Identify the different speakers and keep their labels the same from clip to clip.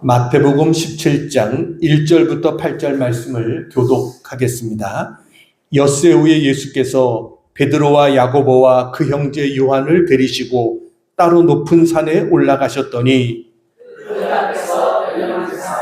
Speaker 1: 마태복음 17장 1절부터 8절 말씀을 교독하겠습니다. 엿새 후에 예수께서 베드로와 야고보와 그 형제 요한을 데리시고 따로 높은 산에 올라가셨더니
Speaker 2: 그 앞에서 열망사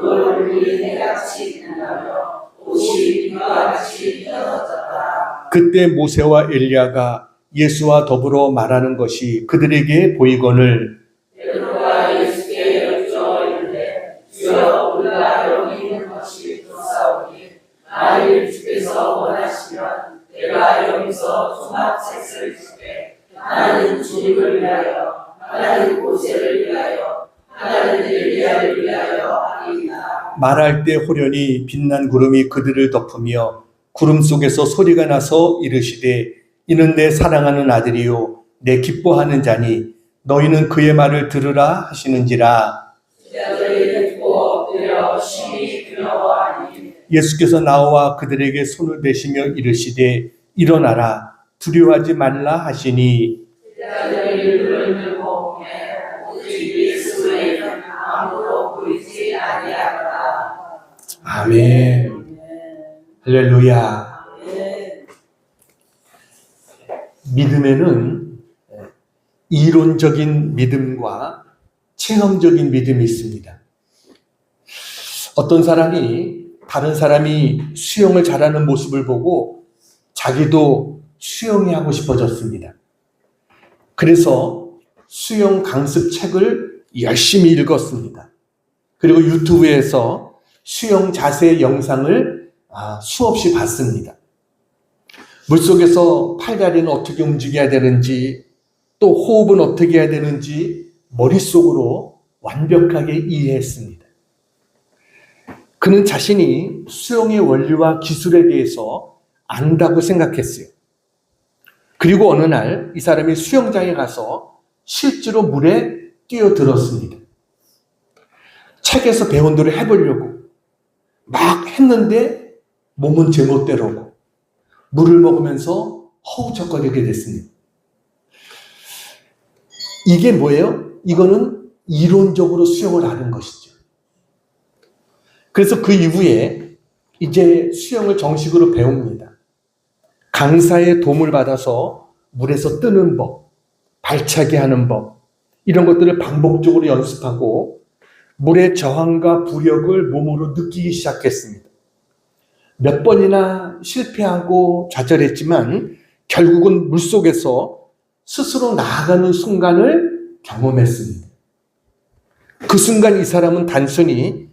Speaker 2: 얼굴이 해같이 빛나며 옷이 비와 같이 휘어졌다.
Speaker 1: 그때 모세와 엘리야가 예수와 더불어 말하는 것이 그들에게 보이거늘
Speaker 2: 베드로가 예수께 여쭈어 이르되 주여 우리가 여기 있는 것이 좋사오니 만일 주께서 원하시면 내가 여기서 소막책을 짓되 하나는 주님을 위하여 하나는 모세를 위하여 하나는 엘리야를 위하여 하리이다.
Speaker 1: 말할 때 호련히 빛난 구름이 그들을 덮으며 구름 속에서 소리가 나서 이르시되 이는 내 사랑하는 아들이요 내 기뻐하는 자니 너희는 그의 말을 들으라 하시는지라.
Speaker 2: 제자들이 듣고 엎드려 심히 두려워하니
Speaker 1: 예수께서 나와 그들에게 손을 대시며 이르시되 일어나라 두려워하지 말라 하시니
Speaker 2: 제자들이 눈을 들고 보매 오직 예수의 아무도 보이지 아니하더라.
Speaker 1: 아멘. 할렐루야. 믿음에는 이론적인 믿음과 체험적인 믿음이 있습니다. 어떤 사람이 다른 사람이 수영을 잘하는 모습을 보고 자기도 수영이 하고 싶어졌습니다. 그래서 수영 강습 책을 열심히 읽었습니다. 그리고 유튜브에서 수영 자세 영상을 수없이 봤습니다. 물속에서 팔다리는 어떻게 움직여야 되는지, 또 호흡은 어떻게 해야 되는지 머릿속으로 완벽하게 이해했습니다. 그는 자신이 수영의 원리와 기술에 대해서 안다고 생각했어요. 그리고 어느 날 이 사람이 수영장에 가서 실제로 물에 뛰어들었습니다. 책에서 배운 대로 해보려고 막 했는데 몸은 제멋대로고 물을 먹으면서 허우적거리게 됐습니다. 이게 뭐예요? 이거는 이론적으로 수영을 아는 것이죠. 그래서 그 이후에 이제 수영을 정식으로 배웁니다. 강사의 도움을 받아서 물에서 뜨는 법, 발차기 하는 법, 이런 것들을 반복적으로 연습하고 물의 저항과 부력을 몸으로 느끼기 시작했습니다. 몇 번이나 실패하고 좌절했지만 결국은 물속에서 스스로 나아가는 순간을 경험했습니다. 그 순간 이 사람은 단순히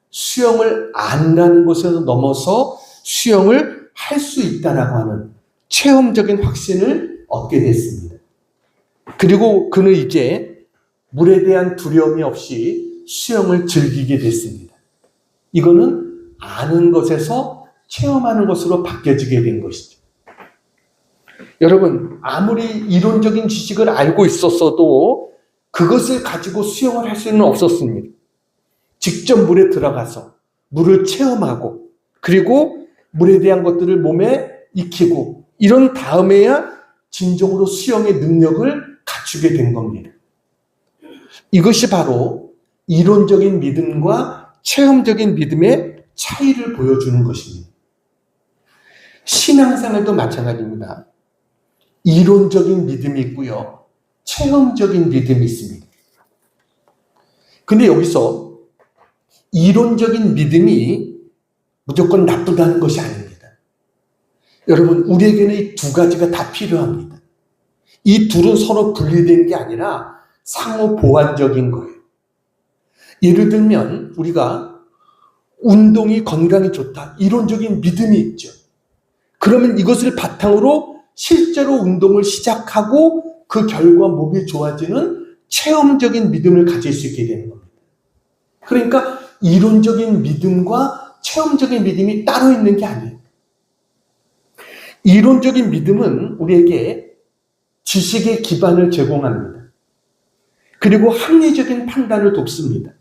Speaker 1: 수영을 안다는 것에서 넘어서 수영을 할 수 있다라고 하는 체험적인 확신을 얻게 됐습니다. 그리고 그는 이제 물에 대한 두려움이 없이 수영을 즐기게 됐습니다. 이거는 아는 것에서 체험하는 것으로 바뀌어지게 된 것이죠. 여러분, 아무리 이론적인 지식을 알고 있었어도 그것을 가지고 수영을 할 수는 없었습니다. 직접 물에 들어가서 물을 체험하고 그리고 물에 대한 것들을 몸에 익히고 이런 다음에야 진정으로 수영의 능력을 갖추게 된 겁니다. 이것이 바로 이론적인 믿음과 체험적인 믿음의 차이를 보여주는 것입니다. 신앙생활도 마찬가지입니다. 이론적인 믿음이 있고요. 체험적인 믿음이 있습니다. 근데 여기서 이론적인 믿음이 무조건 나쁘다는 것이 아닙니다. 여러분, 우리에게는 이 두 가지가 다 필요합니다. 이 둘은 서로 분리된 게 아니라 상호 보완적인 거예요. 예를 들면 우리가 운동이 건강에 좋다. 이론적인 믿음이 있죠. 그러면 이것을 바탕으로 실제로 운동을 시작하고 그 결과 몸이 좋아지는 체험적인 믿음을 가질 수 있게 되는 겁니다. 그러니까 이론적인 믿음과 체험적인 믿음이 따로 있는 게 아니에요. 이론적인 믿음은 우리에게 지식의 기반을 제공합니다. 그리고 합리적인 판단을 돕습니다.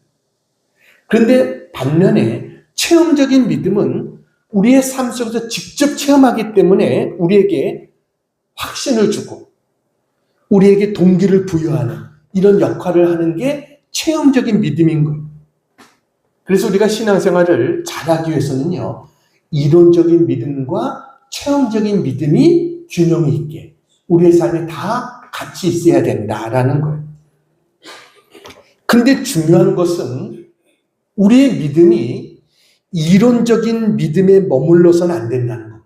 Speaker 1: 그런데 반면에 체험적인 믿음은 우리의 삶 속에서 직접 체험하기 때문에 우리에게 확신을 주고 우리에게 동기를 부여하는 이런 역할을 하는 게 체험적인 믿음인 거예요. 그래서 우리가 신앙생활을 잘하기 위해서는요, 이론적인 믿음과 체험적인 믿음이 균형이 있게 우리의 삶에 다 같이 있어야 된다라는 거예요. 근데 중요한 것은 우리의 믿음이 이론적인 믿음에 머물러서는 안 된다는 겁니다.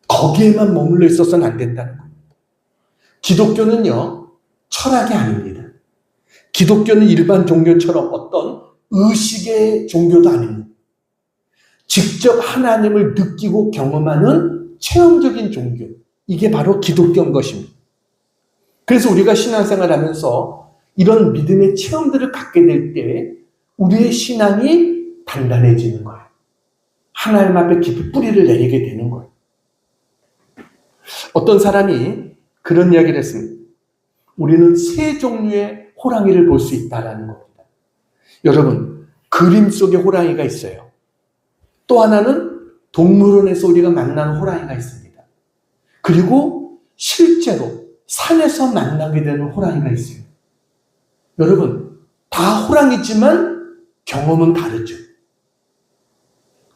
Speaker 1: 거기에만 머물러 있어서는 안 된다는 겁니다. 기독교는요, 철학이 아닙니다. 기독교는 일반 종교처럼 어떤 의식의 종교도 아닙니다. 직접 하나님을 느끼고 경험하는 체험적인 종교. 이게 바로 기독교인 것입니다. 그래서 우리가 신앙생활 하면서 이런 믿음의 체험들을 갖게 될 때 우리의 신앙이 단단해지는 거예요. 하나님 앞에 깊이 뿌리를 내리게 되는 거예요. 어떤 사람이 그런 이야기를 했습니다. 우리는 세 종류의 호랑이를 볼 수 있다라는 겁니다. 여러분, 그림 속에 호랑이가 있어요. 또 하나는 동물원에서 우리가 만나는 호랑이가 있습니다. 그리고 실제로 산에서 만나게 되는 호랑이가 있어요. 여러분, 다 호랑이지만 경험은 다르죠.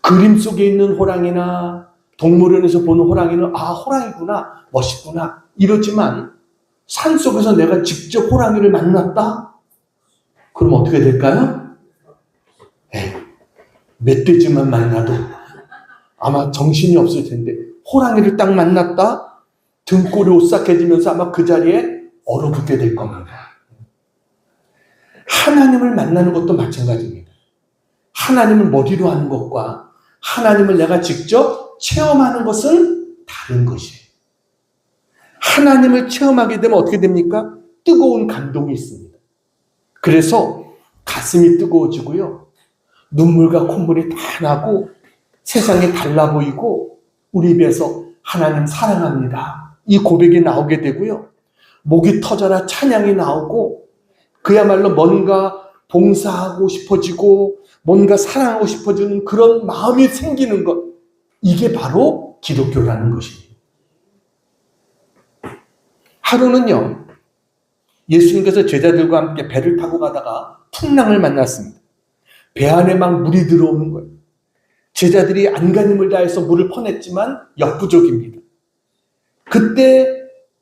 Speaker 1: 그림 속에 있는 호랑이나 동물원에서 보는 호랑이는 호랑이구나, 멋있구나 이러지만 산속에서 내가 직접 호랑이를 만났다? 그럼 어떻게 될까요? 멧돼지만 만나도 아마 정신이 없을 텐데 호랑이를 딱 만났다? 등골이 오싹해지면서 아마 그 자리에 얼어붙게 될 겁니다. 하나님을 만나는 것도 마찬가지입니다. 하나님을 머리로 하는 것과 하나님을 내가 직접 체험하는 것은 다른 것이에요. 하나님을 체험하게 되면 어떻게 됩니까? 뜨거운 감동이 있습니다. 그래서 가슴이 뜨거워지고요. 눈물과 콧물이 다 나고 세상이 달라 보이고 우리 입에서 하나님 사랑합니다. 이 고백이 나오게 되고요. 목이 터져라 찬양이 나오고 그야말로 뭔가 봉사하고 싶어지고 뭔가 사랑하고 싶어지는 그런 마음이 생기는 것. 이게 바로 기독교라는 것입니다. 하루는요, 예수님께서 제자들과 함께 배를 타고 가다가 풍랑을 만났습니다. 배 안에 막 물이 들어오는 거예요. 제자들이 안간힘을 다해서 물을 퍼냈지만 역부족입니다. 그때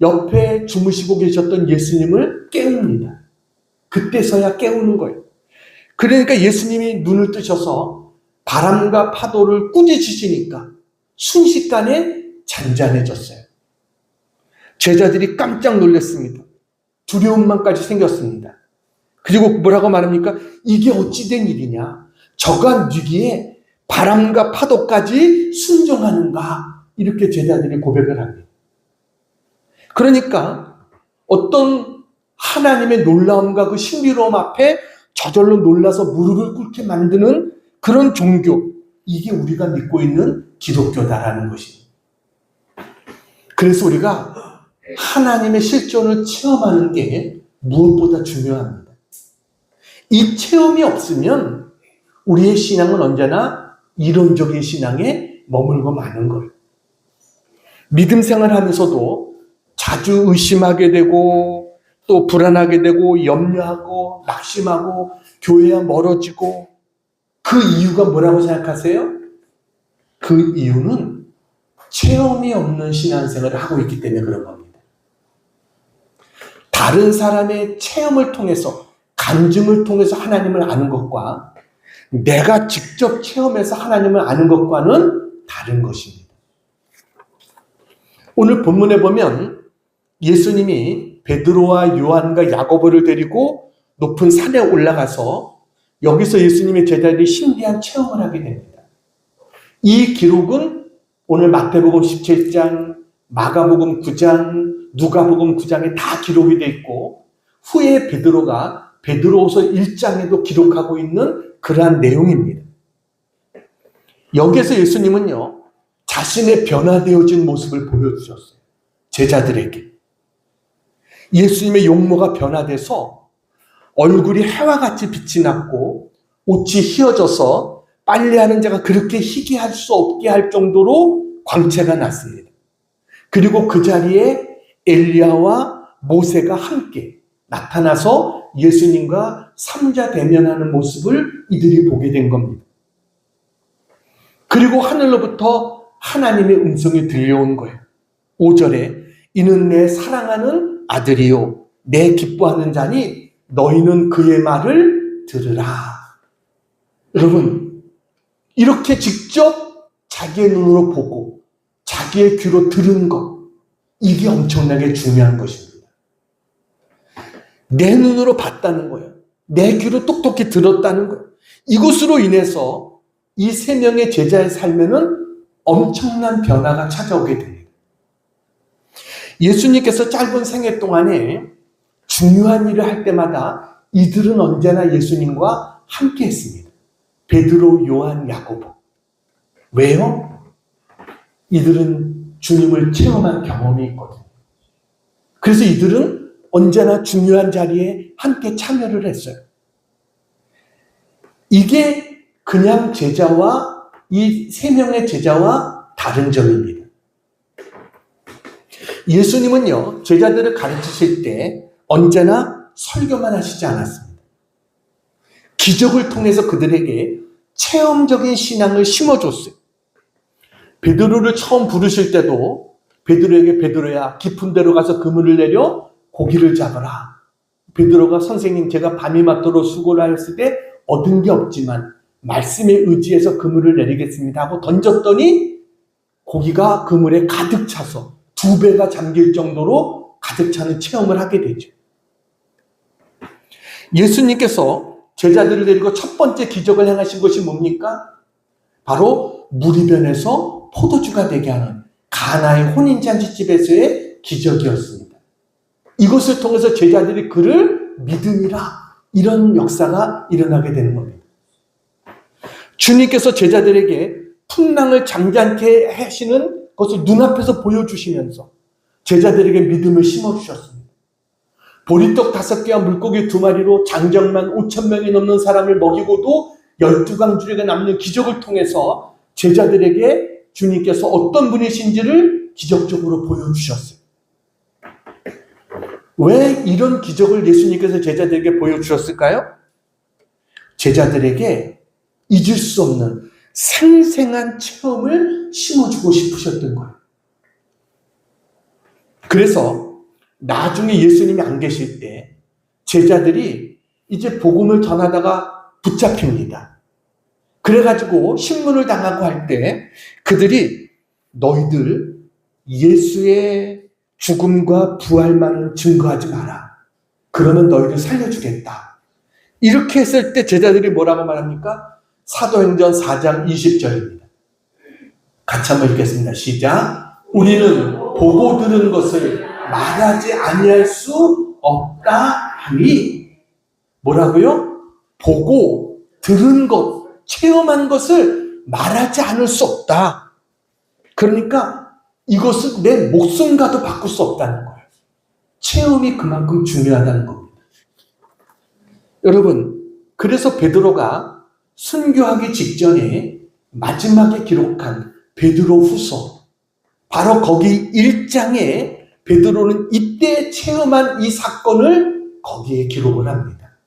Speaker 1: 옆에 주무시고 계셨던 예수님을 깨웁니다. 그때서야 깨우는 거예요. 그러니까 예수님이 눈을 뜨셔서 바람과 파도를 꾸짖으시니까 순식간에 잔잔해졌어요. 제자들이 깜짝 놀랐습니다. 두려움만까지 생겼습니다. 그리고 뭐라고 말합니까? 이게 어찌된 일이냐? 저간 위기에 바람과 파도까지 순종하는가? 이렇게 제자들이 고백을 합니다. 그러니까 어떤 하나님의 놀라움과 그 신비로움 앞에 저절로 놀라서 무릎을 꿇게 만드는 그런 종교, 이게 우리가 믿고 있는 기독교다라는 것입니다. 그래서 우리가 하나님의 실존을 체험하는 게 무엇보다 중요합니다. 이 체험이 없으면 우리의 신앙은 언제나 이론적인 신앙에 머물고 마는 거예요. 믿음 생활하면서도 자주 의심하게 되고 또 불안하게 되고 염려하고 낙심하고 교회와 멀어지고 그 이유가 뭐라고 생각하세요? 그 이유는 체험이 없는 신앙생활을 하고 있기 때문에 그런 겁니다. 다른 사람의 체험을 통해서 간증을 통해서 하나님을 아는 것과 내가 직접 체험해서 하나님을 아는 것과는 다른 것입니다. 오늘 본문에 보면 예수님이 베드로와 요한과 야고보를 데리고 높은 산에 올라가서 여기서 예수님의 제자들이 신비한 체험을 하게 됩니다. 이 기록은 오늘 마태복음 17장, 마가복음 9장, 누가복음 9장에 다 기록이 되어 있고 후에 베드로가 베드로후서 1장에도 기록하고 있는 그러한 내용입니다. 여기서 예수님은요, 자신의 변화되어진 모습을 보여주셨어요. 제자들에게. 예수님의 용모가 변화돼서 얼굴이 해와 같이 빛이 났고 옷이 휘어져서 빨래하는 자가 그렇게 희귀할 수 없게 할 정도로 광채가 났습니다. 그리고 그 자리에 엘리야와 모세가 함께 나타나서 예수님과 삼자 대면하는 모습을 이들이 보게 된 겁니다. 그리고 하늘로부터 하나님의 음성이 들려온 거예요. 5절에 이는 내 사랑하는 아들이요 내 기뻐하는 자니 너희는 그의 말을 들으라. 여러분, 이렇게 직접 자기의 눈으로 보고 자기의 귀로 들은 것, 이게 엄청나게 중요한 것입니다. 내 눈으로 봤다는 거예요. 내 귀로 똑똑히 들었다는 거예요. 이것으로 인해서 이 세 명의 제자의 삶에는 엄청난 변화가 찾아오게 됩니다. 예수님께서 짧은 생애 동안에 중요한 일을 할 때마다 이들은 언제나 예수님과 함께 했습니다. 베드로, 요한, 야고보. 왜요? 이들은 주님을 체험한 경험이 있거든요. 그래서 이들은 언제나 중요한 자리에 함께 참여를 했어요. 이게 그냥 제자와 이 세 명의 제자와 다른 점입니다. 예수님은요, 제자들을 가르치실 때 언제나 설교만 하시지 않았습니다. 기적을 통해서 그들에게 체험적인 신앙을 심어줬어요. 베드로를 처음 부르실 때도 베드로에게 베드로야 깊은 데로 가서 그물을 내려 고기를 잡아라. 베드로가 선생님 제가 밤이 맞도록 수고를 하였을 때 얻은 게 없지만 말씀에 의지해서 그물을 내리겠습니다 하고 던졌더니 고기가 그물에 가득 차서 2배가 잠길 정도로 가득 차는 체험을 하게 되죠. 예수님께서 제자들을 데리고 첫 번째 기적을 행하신 것이 뭡니까? 바로 무리변에서 포도주가 되게 하는 가나의 혼인잔치집에서의 기적이었습니다. 이것을 통해서 제자들이 그를 믿음이라 이런 역사가 일어나게 되는 겁니다. 주님께서 제자들에게 풍랑을 잠잠케 하시는 것을 눈앞에서 보여주시면서 제자들에게 믿음을 심어주셨습니다. 보리떡 5개와 물고기 2마리로 장정만 5,000명이 넘는 사람을 먹이고도 12강줄에게 남는 기적을 통해서 제자들에게 주님께서 어떤 분이신지를 기적적으로 보여주셨어요. 왜 이런 기적을 예수님께서 제자들에게 보여주셨을까요? 제자들에게 잊을 수 없는 생생한 체험을 심어주고 싶으셨던 거예요. 그래서 나중에 예수님이 안 계실 때 제자들이 이제 복음을 전하다가 붙잡힙니다. 그래가지고 신문을 당하고 할 때 그들이 너희들 예수의 죽음과 부활만을 증거하지 마라. 그러면 너희를 살려주겠다. 이렇게 했을 때 제자들이 뭐라고 말합니까? 사도행전 4장 20절입니다. 같이 한번 읽겠습니다. 시작. 우리는 보고 들은 것을 말하지 아니할 수 없다 하니 뭐라고요? 보고 들은 것, 체험한 것을 말하지 않을 수 없다. 그러니까 이것은 내 목숨과도 바꿀 수 없다는 거예요. 체험이 그만큼 중요하다는 겁니다. 여러분, 그래서 베드로가 순교하기 직전에 마지막에 기록한 베드로 후서, 바로 거기 1장에 베드로는 이때 체험한 이 사건을 거기에 기록을 합니다.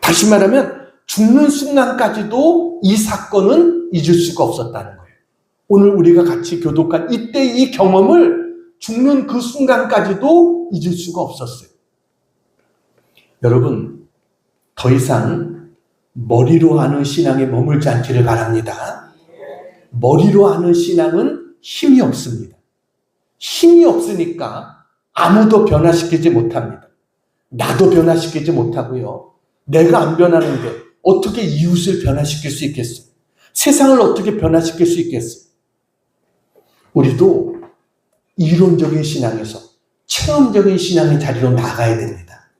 Speaker 1: 다시 말하면 죽는 순간까지도 이 사건은 잊을 수가 없었다는 거예요. 오늘 우리가 같이 교독한 이때 이 경험을 죽는 그 순간까지도 잊을 수가 없었어요. 여러분, 더 이상 머리로 하는 신앙에 머물지 않기를 바랍니다. 머리로 하는 신앙은 힘이 없습니다. 힘이 없으니까 아무도 변화시키지 못합니다. 나도 변화시키지 못하고요. 내가 안 변하는데 어떻게 이웃을 변화시킬 수 있겠어요? 세상을 어떻게 변화시킬 수 있겠어요? 우리도 이론적인 신앙에서 체험적인 신앙의 자리로 나가야 됩니다.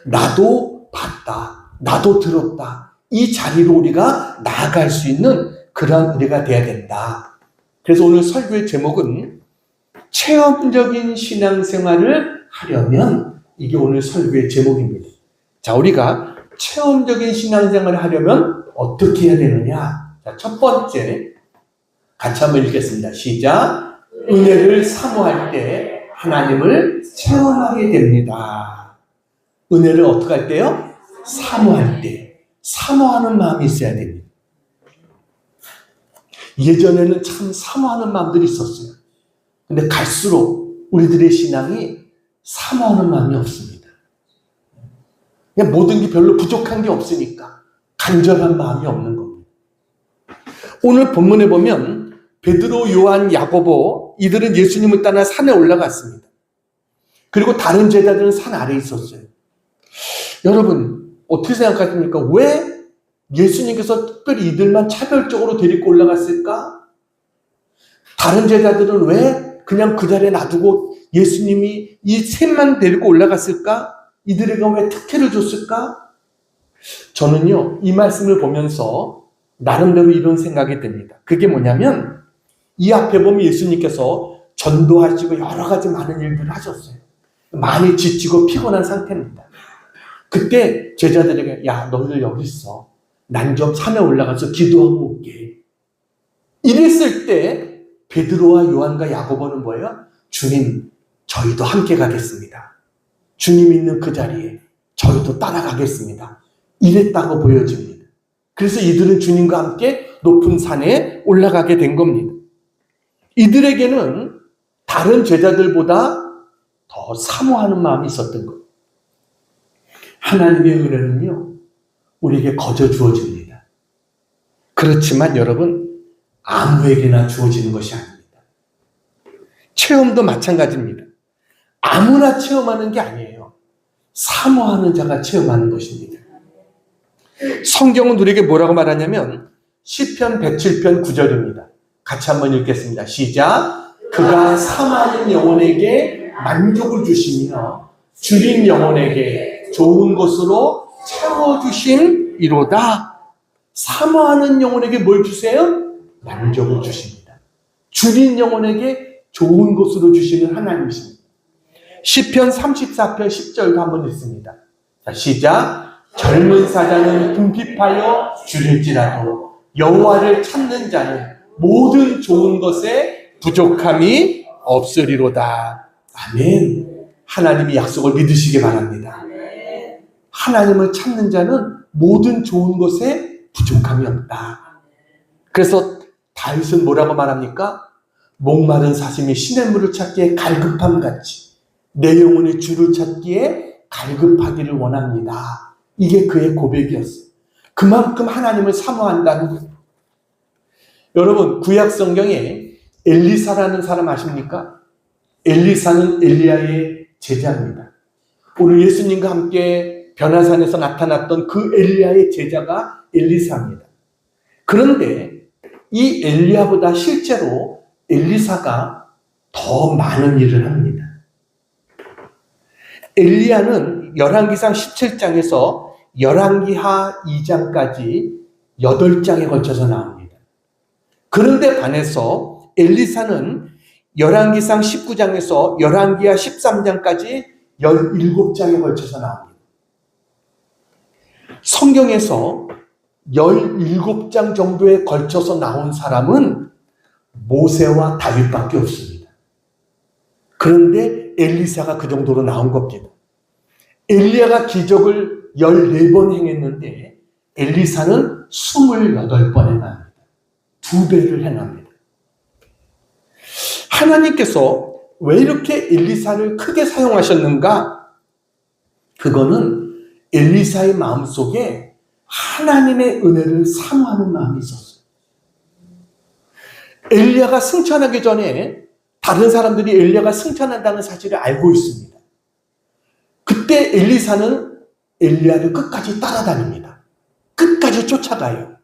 Speaker 1: 나도 봤다. 나도 들었다. 이 자리로 우리가 나아갈 수 있는 그런 우리가 돼야 된다. 그래서 오늘 설교의 제목은 체험적인 신앙생활을 하려면, 이게 오늘 설교의 제목입니다. 자, 우리가 체험적인 신앙생활을 하려면 어떻게 해야 되느냐? 자, 첫 번째 같이 한번 읽겠습니다. 시작. 은혜를 사모할 때 하나님을 체험하게 됩니다. 은혜를 어떻게 할 때요? 사모할 때. 사모하는 마음이 있어야 됩니다. 예전에는 참 사모하는 마음들이 있었어요. 근데 갈수록 우리들의 신앙이 사모하는 마음이 없습니다. 그냥 모든 게 별로 부족한 게 없으니까 간절한 마음이 없는 겁니다. 오늘 본문에 보면 베드로, 요한, 야고보 이들은 예수님을 따라 산에 올라갔습니다. 그리고 다른 제자들은 산 아래에 있었어요. 여러분 어떻게 생각하십니까? 왜 예수님께서 특별히 이들만 차별적으로 데리고 올라갔을까? 다른 제자들은 왜 그냥 그 자리에 놔두고 예수님이 이 셋만 데리고 올라갔을까? 이들에게 왜 특혜를 줬을까? 저는요, 이 말씀을 보면서 나름대로 이런 생각이 듭니다. 그게 뭐냐면 이 앞에 보면 예수님께서 전도하시고 여러 가지 많은 일들을 하셨어요. 많이 지치고 피곤한 상태입니다. 그때 제자들에게 야, 너희들 여기 있어. 난 좀 산에 올라가서 기도하고 올게. 이랬을 때 베드로와 요한과 야고보는 뭐예요? 주님, 저희도 함께 가겠습니다. 주님 있는 그 자리에 저희도 따라가겠습니다. 이랬다고 보여집니다. 그래서 이들은 주님과 함께 높은 산에 올라가게 된 겁니다. 이들에게는 다른 제자들보다 더 사모하는 마음이 있었던 거예요. 하나님의 은혜는요, 우리에게 거저 주어집니다. 그렇지만 여러분, 아무에게나 주어지는 것이 아닙니다. 체험도 마찬가지입니다. 아무나 체험하는 게 아니에요. 사모하는 자가 체험하는 것입니다. 성경은 우리에게 뭐라고 말하냐면 시편 107편 9절입니다. 같이 한번 읽겠습니다. 시작. 그가 사모하는 영혼에게 만족을 주시며 줄인 영혼에게 좋은 것으로 채워주심이로다. 사모하는 영혼에게 뭘 주세요? 만족을 주십니다. 줄인 영혼에게 좋은 것으로 주시는 하나님이십니다. 시편 34편 10절도 한번 읽습니다. 자, 시작. 젊은 사자는 궁핍하여 줄일지라도 여호와를 찾는 자는 모든 좋은 것에 부족함이 없으리로다. 아멘. 하나님이 약속을 믿으시기 바랍니다. 하나님을 찾는 자는 모든 좋은 것에 부족함이 없다. 그래서 다윗은 뭐라고 말합니까? 목마른 사슴이 시냇물을 찾기에 갈급함 같이 내 영혼이 주를 찾기에 갈급하기를 원합니다. 이게 그의 고백이었어요. 그만큼 하나님을 사모한다는 거예요. 여러분, 구약 성경에 엘리사라는 사람 아십니까? 엘리사는 엘리야의 제자입니다. 오늘 예수님과 함께 변화산에서 나타났던 그 엘리야의 제자가 엘리사입니다. 그런데 이 엘리야보다 실제로 엘리사가 더 많은 일을 합니다. 엘리야는 열왕기상 17장에서 열왕기하 2장까지 8장에 걸쳐서 나옵니다. 그런데 반해서 엘리사는 열왕기상 19장에서 열왕기하 13장까지 17장에 걸쳐서 나옵니다. 성경에서 17장 정도에 걸쳐서 나온 사람은 모세와 다윗밖에 없습니다. 그런데 엘리사가 그 정도로 나온 겁니다. 엘리야가 기적을 14번 행했는데 엘리사는 28번 행합니다. 2배를 행합니다. 하나님께서 왜 이렇게 엘리사를 크게 사용하셨는가? 그거는 엘리사의 마음속에 하나님의 은혜를 사모하는 마음이 있었어요. 엘리야가 승천하기 전에 다른 사람들이 엘리야가 승천한다는 사실을 알고 있습니다. 그때 엘리사는 엘리야를 끝까지 따라다닙니다. 끝까지 쫓아가요.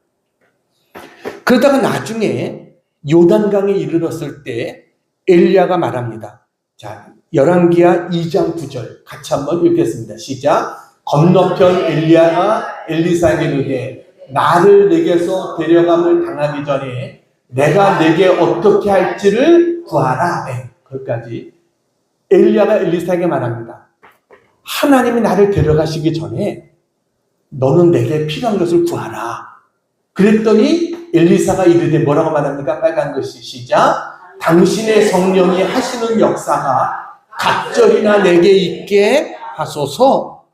Speaker 1: 그러다가 나중에 요단강에 이르렀을 때 엘리야가 말합니다. 자, 열왕기하 2장 9절 같이 한번 읽겠습니다. 시작. 건너편 엘리야가 엘리사에게 이르되 나를 내게서 데려감을 당하기 전에 내가 내게 어떻게 할지를 구하라. 네, 거기까지. 엘리야가 엘리사에게 말합니다. 하나님이 나를 데려가시기 전에 너는 내게 필요한 것을 구하라. 그랬더니 엘리사가 이르되 뭐라고 말합니까? 빨간 글씨 시작. 당신의 성령이 하시는 역사가 각절이나 내게 있게 하소서.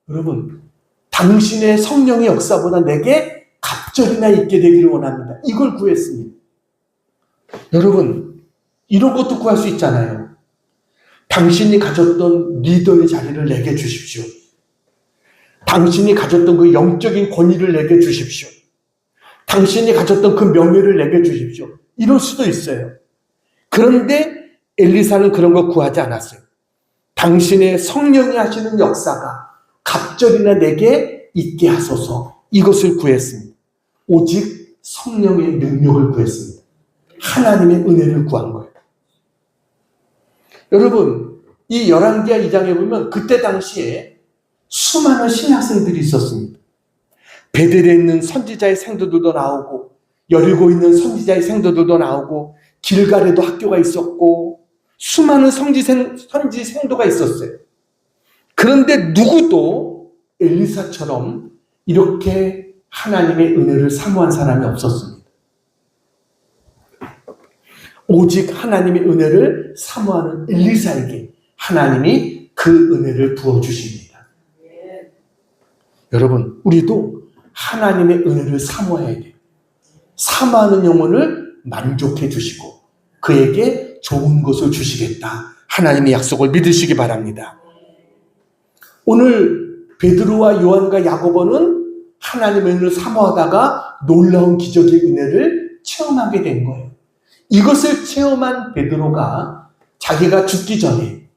Speaker 1: 여러분, 당신의 성령의 역사보다 내게 갑절이나 있게 되기를 원합니다. 이걸 구했습니다. 여러분, 이런 것도 구할 수 있잖아요. 당신이 가졌던 리더의 자리를 내게 주십시오. 당신이 가졌던 그 영적인 권위를 내게 주십시오. 당신이 가졌던 그 명예를 내게 주십시오. 이럴 수도 있어요. 그런데 엘리사는 그런 거 구하지 않았어요. 당신의 성령이 하시는 역사가 갑절이나 내게 있게 하소서. 이것을 구했습니다. 오직 성령의 능력을 구했습니다. 하나님의 은혜를 구한 거예요. 여러분, 이 열왕기하 2장에 보면 그때 당시에 수많은 신학생들이 있었습니다. 베델에 있는 선지자의 생도들도 나오고, 여리고에 있는 선지자의 생도들도 나오고, 길갈에도 학교가 있었고, 수많은 선지 생도가 있었어요. 그런데 누구도 엘리사처럼 이렇게 하나님의 은혜를 사모한 사람이 없었습니다. 오직 하나님의 은혜를 사모하는 엘리사에게 하나님이 그 은혜를 부어주십니다. 여러분, 우리도 하나님의 은혜를 사모해야 돼요. 사모하는 영혼을 만족해 주시고 그에게 좋은 것을 주시겠다. 하나님의 약속을 믿으시기 바랍니다. 오늘 베드로와 요한과 야고보는 하나님의 은혜를 사모하다가 놀라운 기적의 은혜를 체험하게 된 거예요. 이것을 체험한 베드로가 자기가 죽기 전에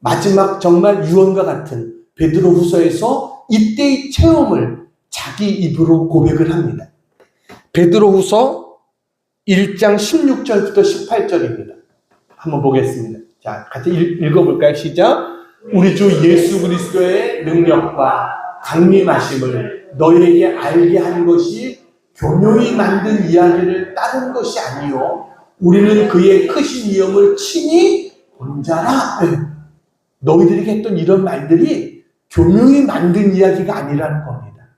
Speaker 1: 마지막 정말 유언과 같은 베드로후서에서 이때의 체험을 자기 입으로 고백을 합니다. 베드로후서 1장 16절부터 18절입니다. 한번 보겠습니다. 자, 같이 읽어볼까요? 시작. 우리 주 예수 그리스도의 능력과 강림하심을 너희에게 알게 한 것이 교묘히 만든 이야기를 따른 것이 아니요 우리는 그의 크신 위엄을 친히 본 자라. 너희들이 했던 이런 말들이 교묘히 만든 이야기가 아니라는 겁니다.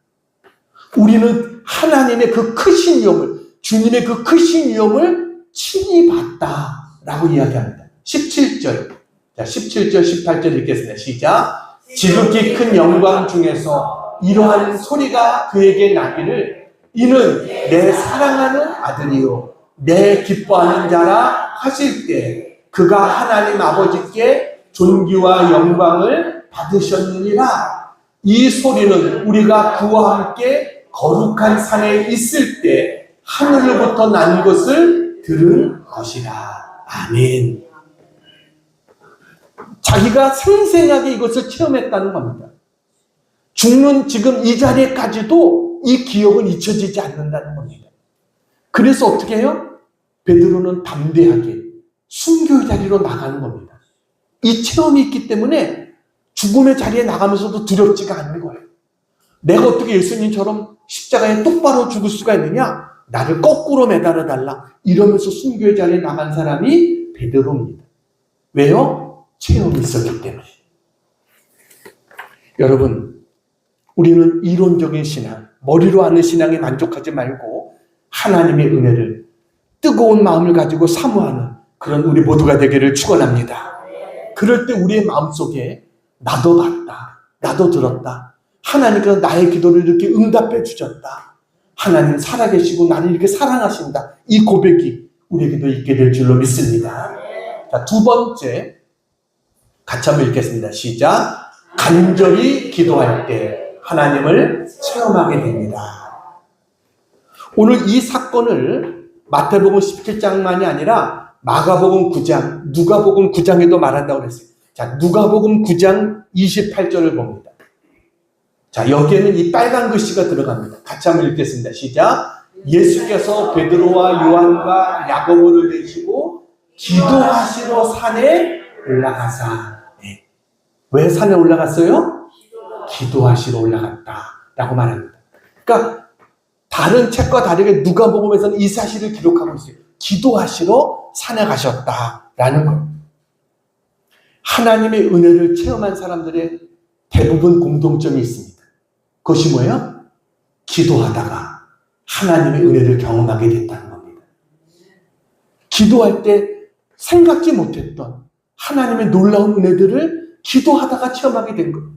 Speaker 1: 우리는 하나님의 그 크신 위엄을, 주님의 그 크신 위엄을 친히 봤다라고 이야기합니다. 17절. 자, 17절, 18절 읽겠습니다. 시작. 지극히 큰 영광 중에서 이러한 소리가 그에게 나기를 이는 내 사랑하는 아들이요 내 기뻐하는 자라 하실 때 그가 하나님 아버지께 존귀와 영광을 받으셨느니라. 이 소리는 우리가 그와 함께 거룩한 산에 있을 때 하늘로부터 난 것을 들은 것이라. 아멘. 자기가 생생하게 이것을 체험했다는 겁니다. 죽는 지금 이 자리에까지도 이 기억은 잊혀지지 않는다는 겁니다. 그래서 어떻게 해요? 베드로는 담대하게 순교의 자리로 나가는 겁니다. 이 체험이 있기 때문에 죽음의 자리에 나가면서도 두렵지가 않는 거예요. 내가 어떻게 예수님처럼 십자가에 똑바로 죽을 수가 있느냐? 나를 거꾸로 매달아 달라. 이러면서 순교의 자리에 나간 사람이 베드로입니다. 왜요? 체험이 있었기 때문에. 여러분, 우리는 이론적인 신앙, 머리로 아는 신앙에 만족하지 말고 하나님의 은혜를 뜨거운 마음을 가지고 사모하는 그런 우리 모두가 되기를 축원합니다. 그럴 때 우리의 마음속에 나도 봤다, 나도 들었다, 하나님께서 나의 기도를 이렇게 응답해 주셨다, 하나님 살아계시고 나를 이렇게 사랑하신다, 이 고백이 우리에게도 있게 될 줄로 믿습니다. 자, 두 번째 같이 한번 읽겠습니다. 시작. 간절히 기도할 때 하나님을 체험하게 됩니다. 오늘 이 사건을 마태복음 17장만이 아니라 마가복음 9장, 누가복음 9장에도 말한다고 그랬어요. 자, 누가복음 9장 28절을 봅니다. 자, 여기에는 이 빨간 글씨가 들어갑니다. 같이 한번 읽겠습니다. 시작. 예수께서 베드로와 요한과 야고보를 데리시고 기도하시러 산에 올라가사. 네. 왜 산에 올라갔어요? 기도하시러 올라갔다라고 말합니다. 그러니까 다른 책과 다르게 누가복음에서는 이 사실을 기록하고 있어요. 기도하시러 산에 가셨다라는 거예요. 하나님의 은혜를 체험한 사람들의 대부분 공통점이 있습니다. 그것이 뭐예요? 기도하다가 하나님의 은혜를 경험하게 됐다는 겁니다. 기도할 때 생각지 못했던 하나님의 놀라운 은혜들을 기도하다가 체험하게 된 거예요.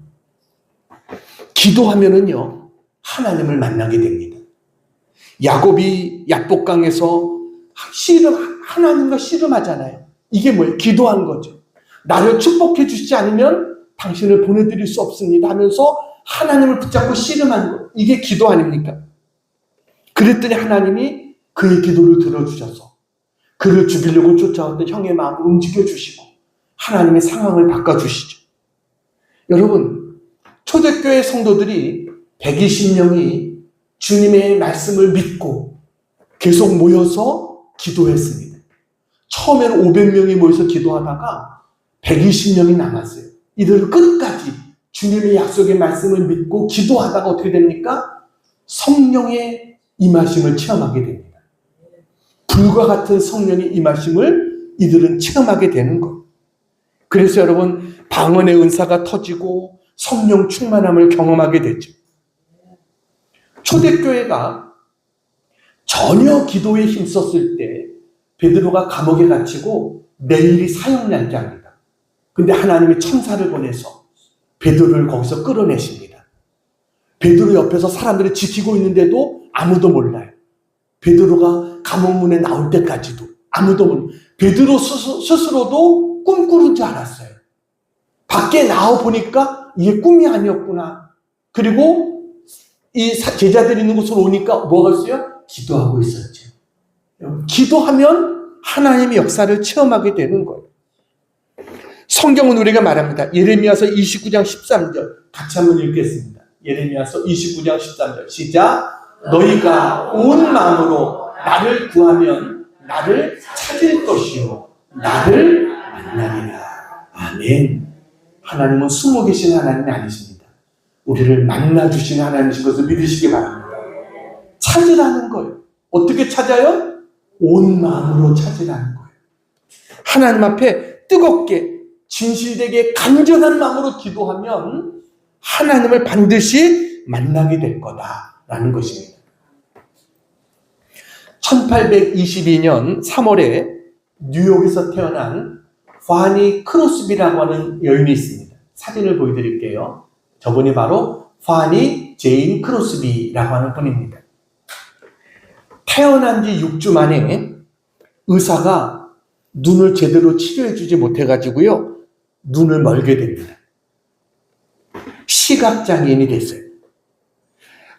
Speaker 1: 기도하면은요, 하나님을 만나게 됩니다. 야곱이 야복강에서 하나님과 씨름하잖아요. 이게 뭐예요? 기도한 거죠. 나를 축복해 주시지 않으면 당신을 보내드릴 수 없습니다 하면서 하나님을 붙잡고 씨름한 거. 이게 기도 아닙니까? 그랬더니 하나님이 그의 기도를 들어주셔서 그를 죽이려고 쫓아왔던 형의 마음을 움직여주시고 하나님의 상황을 바꿔주시죠. 여러분, 초대교회 성도들이 120명이 주님의 말씀을 믿고 계속 모여서 기도했습니다. 처음에는 500명이 모여서 기도하다가 120명이 남았어요. 이들은 끝까지 주님의 약속의 말씀을 믿고 기도하다가 어떻게 됩니까? 성령의 임하심을 체험하게 됩니다. 불과 같은 성령의 임하심을 이들은 체험하게 되는 것. 그래서 여러분, 방언의 은사가 터지고 성령 충만함을 경험하게 되죠. 초대교회가 전혀 기도에 힘썼을 때 베드로가 감옥에 갇히고 내일이 사형날짜입니다. 근데 하나님이 천사를 보내서 베드로를 거기서 끌어내십니다. 베드로 옆에서 사람들이 지키고 있는데도 아무도 몰라요. 베드로가 감옥문에 나올 때까지도 아무도 몰라요. 베드로 스스로도 꿈꾸는 줄 알았어요. 밖에 나와 보니까 이게 꿈이 아니었구나. 그리고 이 제자들이 있는 곳으로 오니까 뭐가 있어요? 기도하고 있었죠. 기도하면 하나님의 역사를 체험하게 되는 거예요. 성경은 우리가 말합니다. 예레미야서 29장 13절 같이 한번 읽겠습니다. 예레미야서 29장 13절 시작. 너희가 온 마음으로 나를 구하면 나를 찾을 것이요 나를 만나리라. 아멘. 하나님은 숨어 계신 하나님이 아니십니다. 우리를 만나주시는 하나님이신 것을 믿으시기 바랍니다. 찾으라는 거예요. 어떻게 찾아요? 온 마음으로 찾으라는 거예요. 하나님 앞에 뜨겁게 진실되게 간절한 마음으로 기도하면 하나님을 반드시 만나게 될 거다라는 것입니다. 1822년 3월에 뉴욕에서 태어난 파니 크로스비라고 하는 여인이 있습니다. 사진을 보여드릴게요. 저분이 바로 파니 제인 크로스비라고 하는 분입니다. 태어난 지 6주 만에 의사가 눈을 제대로 치료해주지 못해가지고요, 눈을 멀게 됩니다. 시각장애인이 됐어요.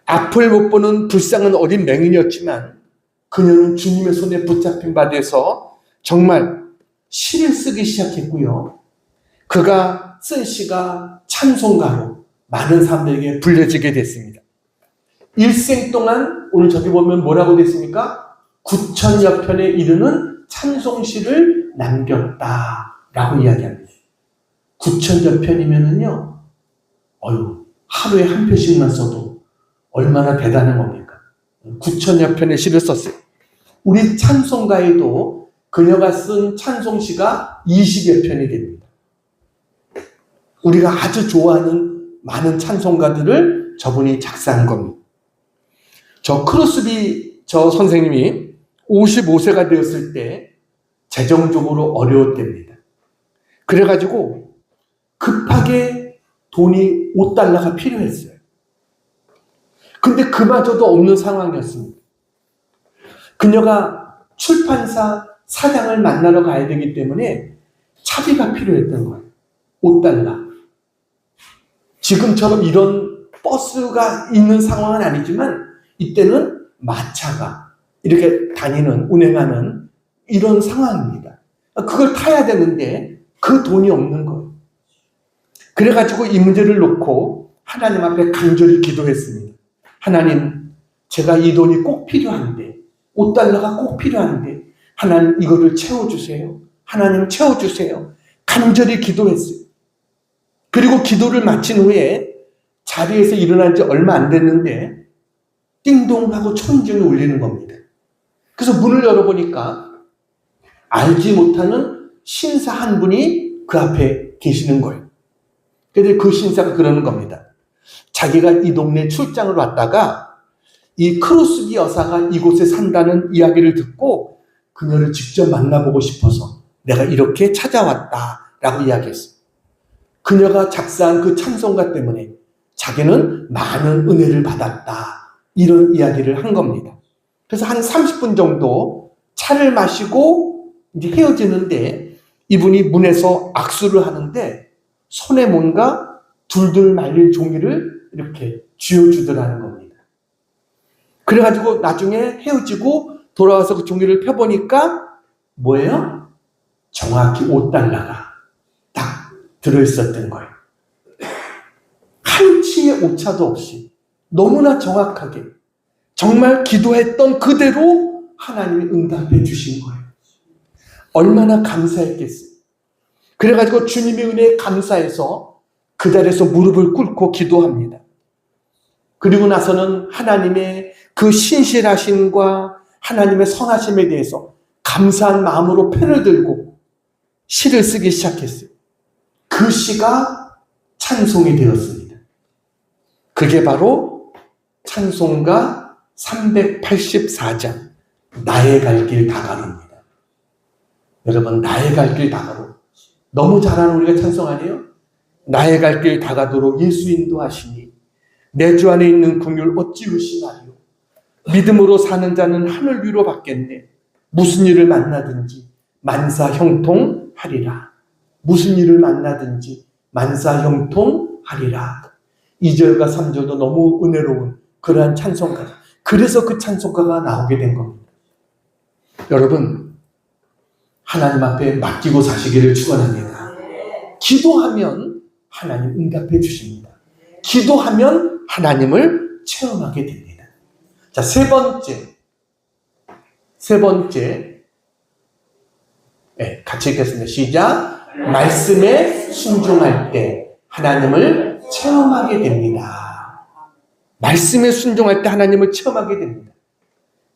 Speaker 1: 앞을 못 보는 불쌍한 어린 맹인이었지만 그녀는 주님의 손에 붙잡힌 바 돼서 정말 시를 쓰기 시작했고요. 그가 쓴 시가 찬송가로 많은 사람들에게 불려지게 됐습니다. 일생 동안 오늘 저기 보면 뭐라고 됐습니까? 9,000여 편에 이르는 찬송시를 남겼다라고 이야기합니다. 9,000여 편이면은요, 하루에 한 편씩만 써도 얼마나 대단한 겁니까? 9,000여 편의 시를 썼어요. 우리 찬송가에도 그녀가 쓴 찬송시가 20여 편이 됩니다. 우리가 아주 좋아하는 많은 찬송가들을 저분이 작사한 겁니다. 저 크로스비 저 선생님이 55세가 되었을 때 재정적으로 어려웠답니다. 그래가지고 급하게 돈이 $5가 필요했어요. 근데 그마저도 없는 상황이었습니다. 그녀가 출판사 사장을 만나러 가야 되기 때문에 차비가 필요했던 거예요. $5. 지금처럼 이런 버스가 있는 상황은 아니지만 이때는 마차가 이렇게 다니는, 운행하는 이런 상황입니다. 그걸 타야 되는데 그 돈이 없는 거예요. 그래가지고 이 문제를 놓고 하나님 앞에 간절히 기도했습니다. 하나님, 제가 이 돈이 꼭 필요한데, $5가 꼭 필요한데 하나님 이거를 채워주세요. 하나님 채워주세요. 간절히 기도했어요. 그리고 기도를 마친 후에 자리에서 일어난 지 얼마 안 됐는데 띵동하고 초인종이 울리는 겁니다. 그래서 문을 열어보니까 알지 못하는 신사 한 분이 그 앞에 계시는 거예요. 그런데 그 신사가 그러는 겁니다. 자기가 이 동네 출장을 왔다가 이 크로스비 여사가 이곳에 산다는 이야기를 듣고 그녀를 직접 만나보고 싶어서 내가 이렇게 찾아왔다라고 이야기했어요. 그녀가 작사한 그 찬송가 때문에 자기는 많은 은혜를 받았다. 이런 이야기를 한 겁니다. 그래서 한 30분 정도 차를 마시고 이제 헤어지는데 이분이 문에서 악수를 하는데 손에 뭔가 둘둘 말릴 종이를 이렇게 쥐어주더라는 겁니다. 그래가지고 나중에 헤어지고 돌아와서 그 종이를 펴보니까 뭐예요? 정확히 $5가 딱 들어있었던 거예요. 한 치의 오차도 없이 너무나 정확하게 정말 기도했던 그대로 하나님이 응답해 주신 거예요. 얼마나 감사했겠어요. 그래가지고 주님의 은혜에 감사해서 그 자리에서 무릎을 꿇고 기도합니다. 그리고 나서는 하나님의 그 신실하심과 하나님의 선하심에 대해서 감사한 마음으로 펜을 들고 시를 쓰기 시작했어요. 그 시가 찬송이 되었습니다. 그게 바로 찬송가 384장 나의 갈 길 다가루입니다. 여러분, 나의 갈 길 다가루 너무 잘하는 우리가 찬송 아니에요? 나의 갈 길 다가도록 예수 인도하시니 내 주 안에 있는 긍휼 어찌 의심하리요. 믿음으로 사는 자는 하늘 위로 받겠네. 무슨 일을 만나든지 만사 형통하리라. 무슨 일을 만나든지 만사 형통하리라. 2절과 3절도 너무 은혜로운 그러한 찬송가. 그래서 그 찬송가가 나오게 된 겁니다. 여러분, 하나님 앞에 맡기고 사시기를 축원합니다. 기도하면 하나님 응답해 주십니다. 기도하면 하나님을 체험하게 됩니다. 자, 세 번째, 네, 같이 읽겠습니다. 시작. 말씀에 순종할 때 하나님을 체험하게 됩니다. 말씀에 순종할 때 하나님을 체험하게 됩니다.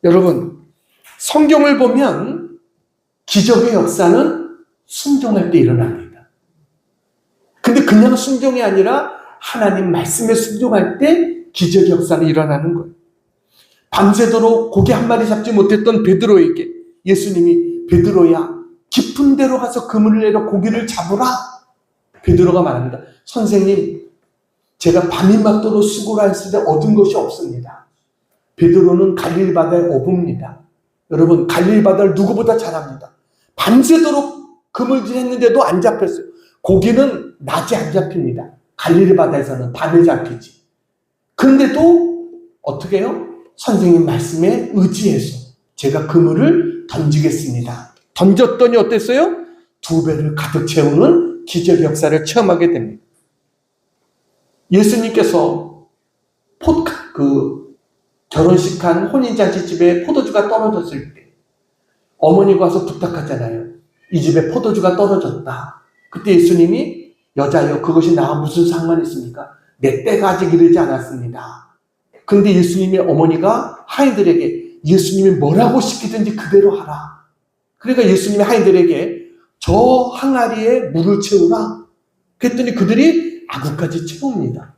Speaker 1: 여러분, 성경을 보면 기적의 역사는 순종할 때 일어납니다. 근데 그냥 순종이 아니라 하나님 말씀에 순종할 때 기적의 역사는 일어나는 거예요. 밤새도록 고기 한 마리 잡지 못했던 베드로에게 예수님이 베드로야 깊은 데로 가서 그물을 내려 고기를 잡으라. 베드로가 말합니다. 선생님, 제가 밤이 맞도록 수고를 했을 때 얻은 것이 없습니다. 베드로는 갈릴리 바다의 어부입니다. 여러분, 갈릴리 바다를 누구보다 잘 압니다. 밤새도록 그물질했는데도 안 잡혔어요. 고기는 낮에 안 잡힙니다. 갈릴리 바다에서는 밤에 잡히지. 그런데도 어떻게 해요? 선생님 말씀에 의지해서 제가 그물을 던지겠습니다. 던졌더니 어땠어요? 2배를 가득 채우는 기적 역사를 체험하게 됩니다. 예수님께서 결혼식한 혼인잔치집에 포도주가 떨어졌을 때 어머니가 와서 부탁하잖아요. 이 집에 포도주가 떨어졌다. 그때 예수님이 여자여 그것이 나와 무슨 상관이 있습니까? 내 때가 아직 이르지 않았습니다. 그런데 예수님의 어머니가 하인들에게 예수님이 뭐라고 시키든지 그대로 하라. 그러니까 예수님이 하인들에게 저 항아리에 물을 채우라. 그랬더니 그들이 아구까지 채웁니다.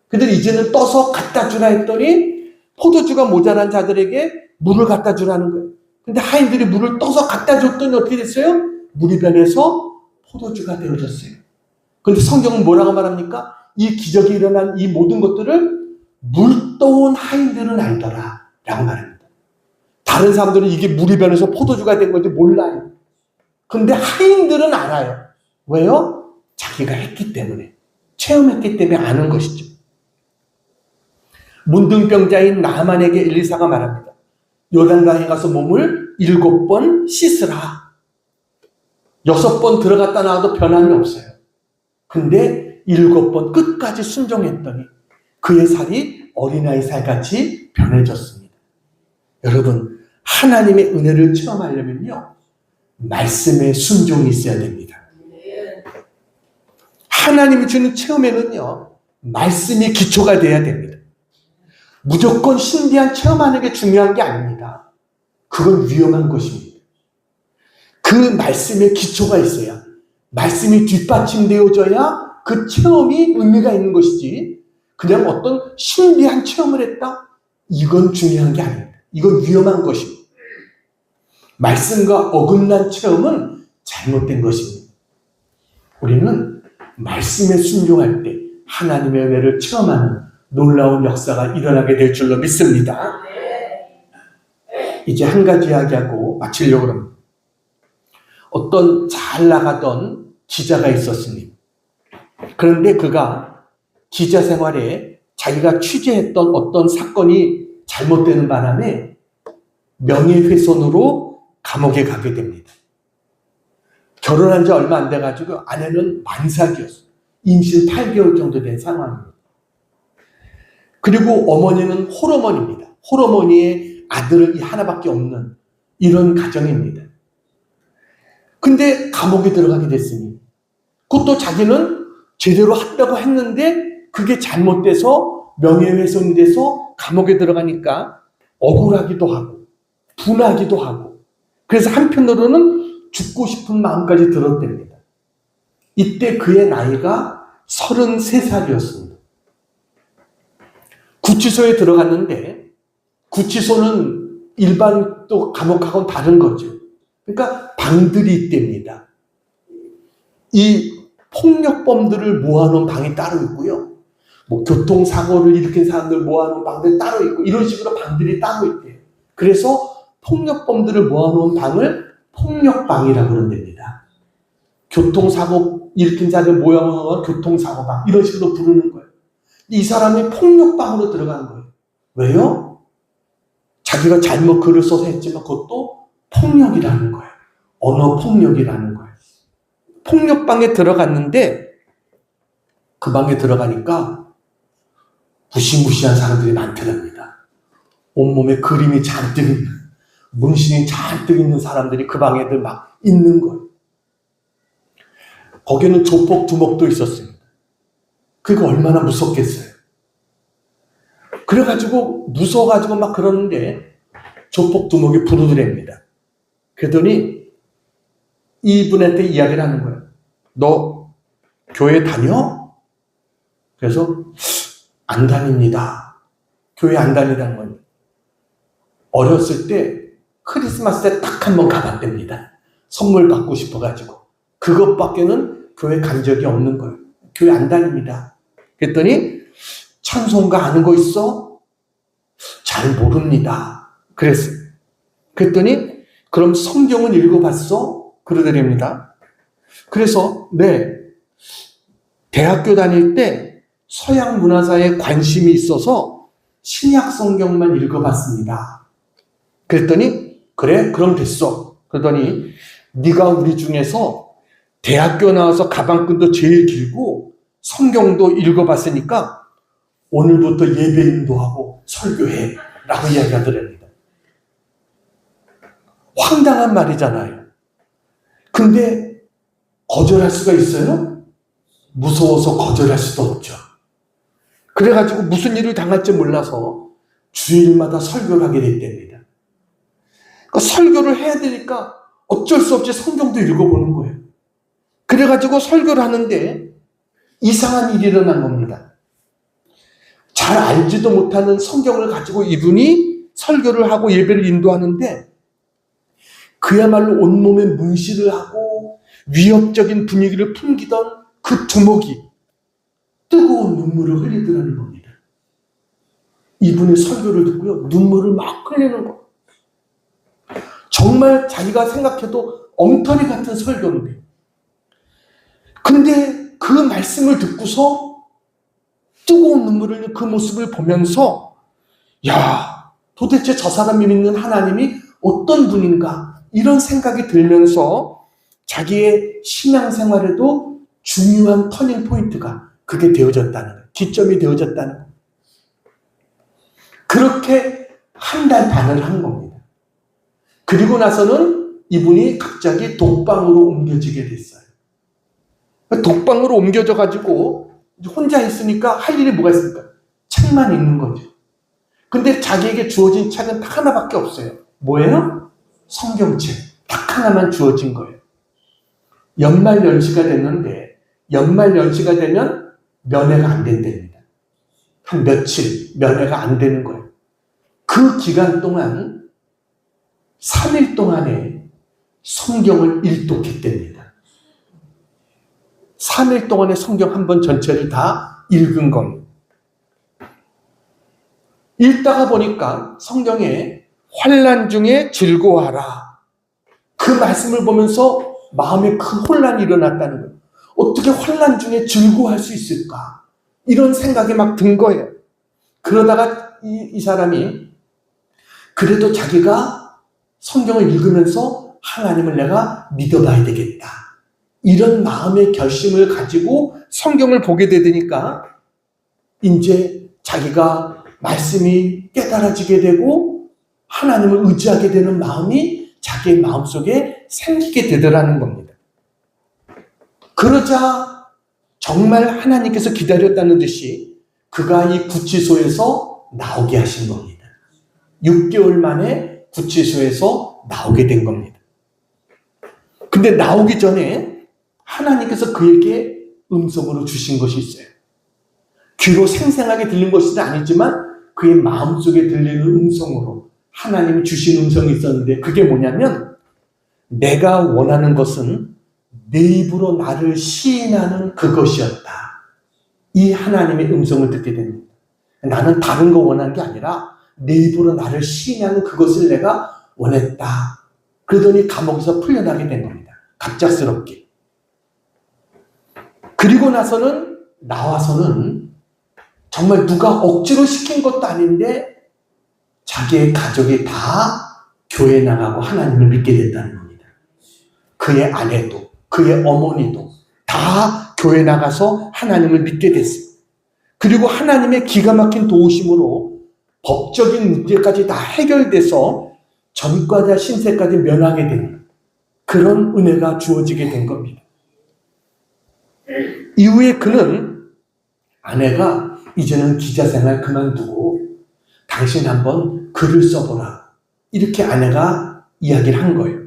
Speaker 1: 그들이 이제는 떠서 갖다 주라 했더니 포도주가 모자란 자들에게 물을 갖다 주라는 거예요. 근데 하인들이 물을 떠서 갖다 줬더니 어떻게 됐어요? 물이 변해서 포도주가 되어졌어요. 그런데 성경은 뭐라고 말합니까? 이 기적이 일어난 이 모든 것들을 물떠온 하인들은 알더라 라고 말합니다. 다른 사람들은 이게 물이 변해서 포도주가 된 건지 몰라요. 그런데 하인들은 알아요. 왜요? 자기가 했기 때문에, 체험했기 때문에 아는 것이죠. 문둥병자인 나만에게 엘리사가 말합니다. 요단강에 가서 몸을 7번 씻으라. 6번 들어갔다 나와도 변함이 없어요. 근데 7번 끝까지 순종했더니 그의 살이 어린아이 살같이 변해졌습니다. 여러분, 하나님의 은혜를 체험하려면요, 말씀에 순종이 있어야 됩니다. 하나님이 주는 체험에는요, 말씀이 기초가 돼야 됩니다. 무조건 신비한 체험하는 게 중요한 게 아닙니다. 그건 위험한 것입니다. 그 말씀에 기초가 있어야, 말씀이 뒷받침되어져야 그 체험이 의미가 있는 것이지, 그냥 어떤 신비한 체험을 했다? 이건 중요한 게 아닙니다. 이건 위험한 것입니다. 말씀과 어긋난 체험은 잘못된 것입니다. 우리는 말씀에 순종할 때 하나님의 은혜를 체험하는 놀라운 역사가 일어나게 될 줄로 믿습니다. 이제 한 가지 이야기하고 마치려고 합니다. 어떤 잘 나가던 기자가 있었습니다. 그런데 그가 기자 생활에 자기가 취재했던 어떤 사건이 잘못되는 바람에 명예훼손으로 감옥에 가게 됩니다. 결혼한 지 얼마 안 돼가지고 아내는 만삭이었어요. 임신 8개월 정도 된 상황입니다. 그리고 어머니는 홀어머니입니다. 홀어머니의 아들이 하나밖에 없는 이런 가정입니다. 근데 감옥에 들어가게 됐으니 그것도 자기는 제대로 한다고 했는데 그게 잘못돼서 명예훼손이 돼서 감옥에 들어가니까 억울하기도 하고 분하기도 하고 그래서 한편으로는 죽고 싶은 마음까지 들었답니다. 이때 그의 나이가 33살이었습니다. 구치소에 들어갔는데 구치소는 일반 또 감옥하고는 다른 거죠. 그러니까 방들이 있답니다. 이 폭력범들을 모아놓은 방이 따로 있고요. 뭐 교통사고를 일으킨 사람들 모아놓은 방들이 따로 있고 이런 식으로 방들이 따로 있대요. 그래서 폭력범들을 모아놓은 방을 폭력방이라고 그런답니다. 교통사고 일으킨 자들 모아놓은 교통사고방 이런 식으로 부르는 거예요. 이 사람이 폭력방으로 들어간 거예요. 왜요? 자기가 잘못 글을 써서 했지만 그것도 폭력이라는 거예요. 언어 폭력이라는 거예요. 폭력방에 들어갔는데 그 방에 들어가니까 무시무시한 사람들이 많더랍니다. 온몸에 그림이 잔뜩 있는, 문신이 잔뜩 있는 사람들이 그 방에들 막 있는 거예요. 거기는 조폭 두목도 있었습니다. 그게 얼마나 무섭겠어요. 그래가지고 무서워가지고 막 그러는데 조폭 두목이 부르더랍니다. 그러더니 이분한테 이야기를 하는 거예요. 너 교회 다녀? 그래서 안 다닙니다. 교회 안 다니다는 건 어렸을 때 크리스마스 때 딱 한 번 가봤답니다. 선물 받고 싶어가지고 그것밖에는 교회 간 적이 없는 거예요. 교회 안 다닙니다. 그랬더니 찬송가 아는 거 있어? 잘 모릅니다. 그랬어요. 그랬더니 그럼 성경은 읽어봤어? 그러더랍니다. 그래서 네, 대학교 다닐 때 서양 문화사에 관심이 있어서 신약 성경만 읽어봤습니다. 그랬더니 그래? 그럼 됐어. 그러더니 네가 우리 중에서 대학교 나와서 가방끈도 제일 길고 성경도 읽어봤으니까 오늘부터 예배 인도하고 설교해 라고 이야기하더랍니다. 황당한 말이잖아요. 근데 거절할 수가 있어요? 무서워서 거절할 수도 없죠. 그래가지고 무슨 일을 당할지 몰라서 주일마다 설교를 하게 됐답니다. 그러니까 설교를 해야 되니까 어쩔 수 없이 성경도 읽어보는 거예요. 그래가지고 설교를 하는데 이상한 일이 일어난 겁니다. 잘 알지도 못하는 성경을 가지고 이분이 설교를 하고 예배를 인도하는데 그야말로 온몸에 문신을 하고 위협적인 분위기를 풍기던 그 두목이 뜨거운 눈물을 흘리더라는 겁니다. 이분의 설교를 듣고요. 눈물을 막 흘리는 거. 정말 자기가 생각해도 엉터리 같은 설교인데 근데 그 말씀을 듣고서 뜨거운 눈물을 흘리는 그 모습을 보면서 야, 도대체 저 사람이 믿는 하나님이 어떤 분인가 이런 생각이 들면서 자기의 신앙생활에도 중요한 터닝 포인트가 그게 되어졌다는 거예요. 기점이 되어졌다는 거예요. 그렇게 한 달 반을 한 겁니다. 그리고 나서는 이분이 갑자기 독방으로 옮겨지게 됐어요. 독방으로 옮겨져 가지고 혼자 있으니까 할 일이 뭐가 있습니까? 책만 읽는 거죠. 근데 자기에게 주어진 책은 딱 하나밖에 없어요. 뭐예요? 성경책. 딱 하나만 주어진 거예요. 연말 연시가 됐는데 연말 연시가 되면 면회가 안 된답니다. 한 며칠 면회가 안 되는 거예요. 그 기간 동안 3일 동안에 성경을 일독했답니다. 3일 동안에 성경 한 번 전체를 다 읽은 겁니다. 읽다가 보니까 성경에 환난 중에 즐거워하라. 그 말씀을 보면서 마음에 큰 혼란이 일어났다는 거예요. 어떻게 환난 중에 즐거워할 수 있을까? 이런 생각이 막 든 거예요. 그러다가 이 사람이 그래도 자기가 성경을 읽으면서 하나님을 내가 믿어봐야 되겠다. 이런 마음의 결심을 가지고 성경을 보게 되니까 이제 자기가 말씀이 깨달아지게 되고 하나님을 의지하게 되는 마음이 자기의 마음속에 생기게 되더라는 겁니다. 그러자 정말 하나님께서 기다렸다는 듯이 그가 이 구치소에서 나오게 하신 겁니다. 6개월 만에 구치소에서 나오게 된 겁니다. 근데 나오기 전에 하나님께서 그에게 음성으로 주신 것이 있어요. 귀로 생생하게 들린 것은 아니지만 그의 마음속에 들리는 음성으로 하나님이 주신 음성이 있었는데 그게 뭐냐면 내가 원하는 것은 내 입으로 나를 시인하는 그것이었다. 이 하나님의 음성을 듣게 됩니다. 나는 다른 거 원하는 게 아니라 내 입으로 나를 시인하는 그것을 내가 원했다. 그러더니 감옥에서 풀려나게 된 겁니다. 갑작스럽게. 그리고 나와서는 정말 누가 억지로 시킨 것도 아닌데 자기의 가족이 다 교회 나가고 하나님을 믿게 됐다는 겁니다. 그의 아내도 그의 어머니도 다 교회 나가서 하나님을 믿게 됐습니다. 그리고 하나님의 기가 막힌 도우심으로 법적인 문제까지 다 해결돼서 전과자 신세까지 면하게 되는 그런 은혜가 주어지게 된 겁니다. 이후에 그는 아내가 이제는 기자 생활 그만두고 당신 한번 글을 써보라. 이렇게 아내가 이야기를 한 거예요.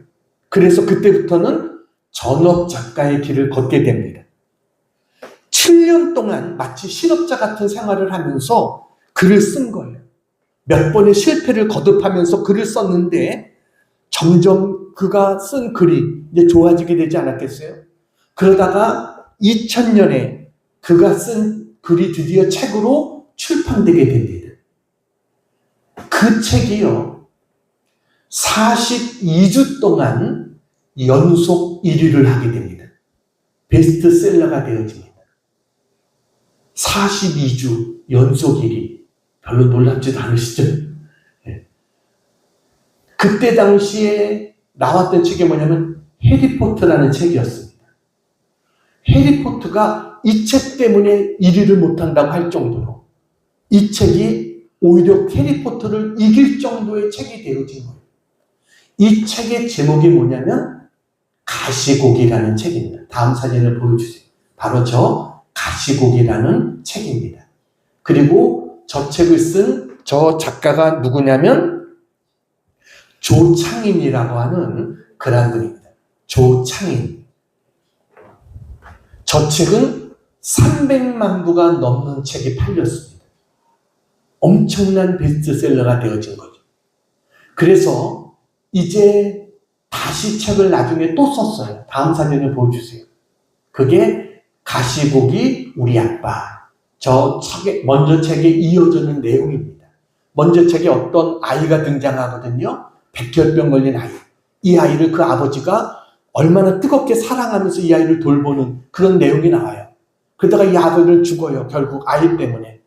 Speaker 1: 그래서 그때부터는 전업 작가의 길을 걷게 됩니다. 7년 동안 마치 실업자 같은 생활을 하면서 글을 쓴 거예요. 몇 번의 실패를 거듭하면서 글을 썼는데 점점 그가 쓴 글이 이제 좋아지게 되지 않았겠어요? 그러다가 2000년에 그가 쓴 글이 드디어 책으로 출판되게 됩니다. 그 책이요, 42주 동안 연속 1위를 하게 됩니다. 베스트셀러가 되어집니다. 42주 연속 1위. 별로 놀랍지도 않으시죠? 네. 그때 당시에 나왔던 책이 뭐냐면 해리포터라는 책이었습니다. 해리포터가 이 책 때문에 1위를 못한다고 할 정도로 이 책이 오히려 해리포터를 이길 정도의 책이 되어진 거예요. 이 책의 제목이 뭐냐면 가시고기라는 책입니다. 다음 사진을 보여주세요. 바로 저 가시고기라는 책입니다. 그리고 저 책을 쓴 저 작가가 누구냐면 조창인이라고 하는 그런 분입니다. 조창인. 저 책은 300만 부가 넘는 책이 팔렸습니다. 엄청난 베스트셀러가 되어진 거죠. 그래서 이제 다시 책을 나중에 또 썼어요. 다음 사진을 보여주세요. 그게 가시고기 우리 아빠. 저 책에, 먼저 책에 이어지는 내용입니다. 먼저 책에 어떤 아이가 등장하거든요. 백혈병 걸린 아이. 이 아이를 그 아버지가 얼마나 뜨겁게 사랑하면서 이 아이를 돌보는 그런 내용이 나와요. 그러다가 이 아버지는 죽어요. 결국 아이 때문에.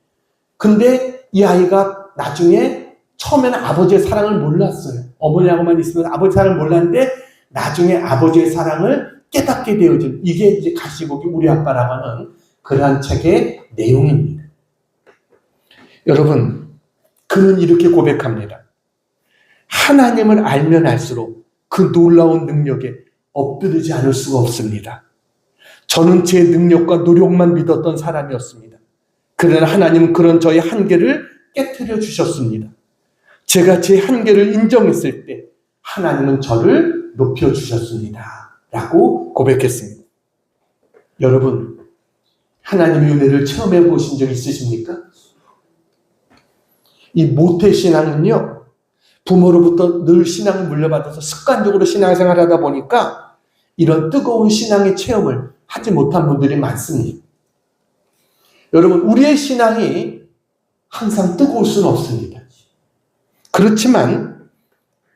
Speaker 1: 근데 이 아이가 나중에 처음에는 아버지의 사랑을 몰랐어요. 어머니하고만 있으면 아버지 사랑을 몰랐는데 나중에 아버지의 사랑을 깨닫게 되어진 이게 이제 가시고기 우리 아빠라고 하는 그러한 책의 내용입니다. 여러분, 그는 이렇게 고백합니다. 하나님을 알면 알수록 그 놀라운 능력에 엎드리지 않을 수가 없습니다. 저는 제 능력과 노력만 믿었던 사람이었습니다. 그러나 하나님은 그런 저의 한계를 깨트려 주셨습니다. 제가 제 한계를 인정했을 때 하나님은 저를 높여주셨습니다. 라고 고백했습니다. 여러분, 하나님의 은혜를 체험해 보신 적 있으십니까? 이 모태신앙은요, 부모로부터 늘 신앙을 물려받아서 습관적으로 신앙생활을 하다 보니까 이런 뜨거운 신앙의 체험을 하지 못한 분들이 많습니다. 여러분, 우리의 신앙이 항상 뜨거울 수는 없습니다. 그렇지만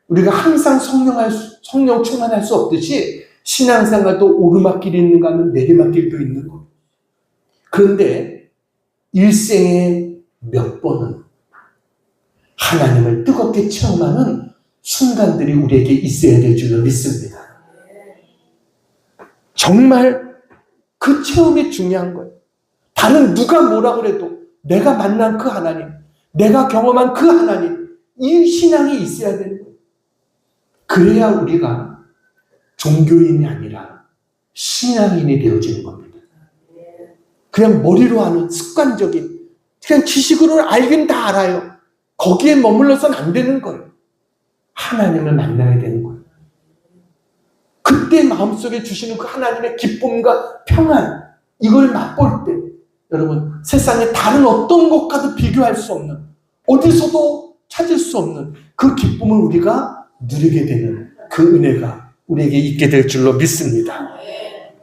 Speaker 1: 우리가 항상 성령 충만할 수 없듯이 신앙생활도 오르막길이 있는가 하면 내리막길도 있는 거예요. 그런데 일생에 몇 번은 하나님을 뜨겁게 체험하는 순간들이 우리에게 있어야 될 줄로 믿습니다. 정말 그 체험이 중요한 거예요. 다른 누가 뭐라 그래도 내가 만난 그 하나님, 내가 경험한 그 하나님, 이 신앙이 있어야 되는 거예요. 그래야 우리가 종교인이 아니라 신앙인이 되어지는 겁니다. 그냥 머리로 하는 습관적인, 그냥 지식으로 알긴 다 알아요. 거기에 머물러서는 안 되는 거예요. 하나님을 만나야 되는 거예요. 그때 마음속에 주시는 그 하나님의 기쁨과 평안, 이걸 맛볼 때 여러분, 세상에 다른 어떤 것과도 비교할 수 없는, 어디서도 찾을 수 없는 그 기쁨을 우리가 누리게 되는 그 은혜가 우리에게 있게 될 줄로 믿습니다.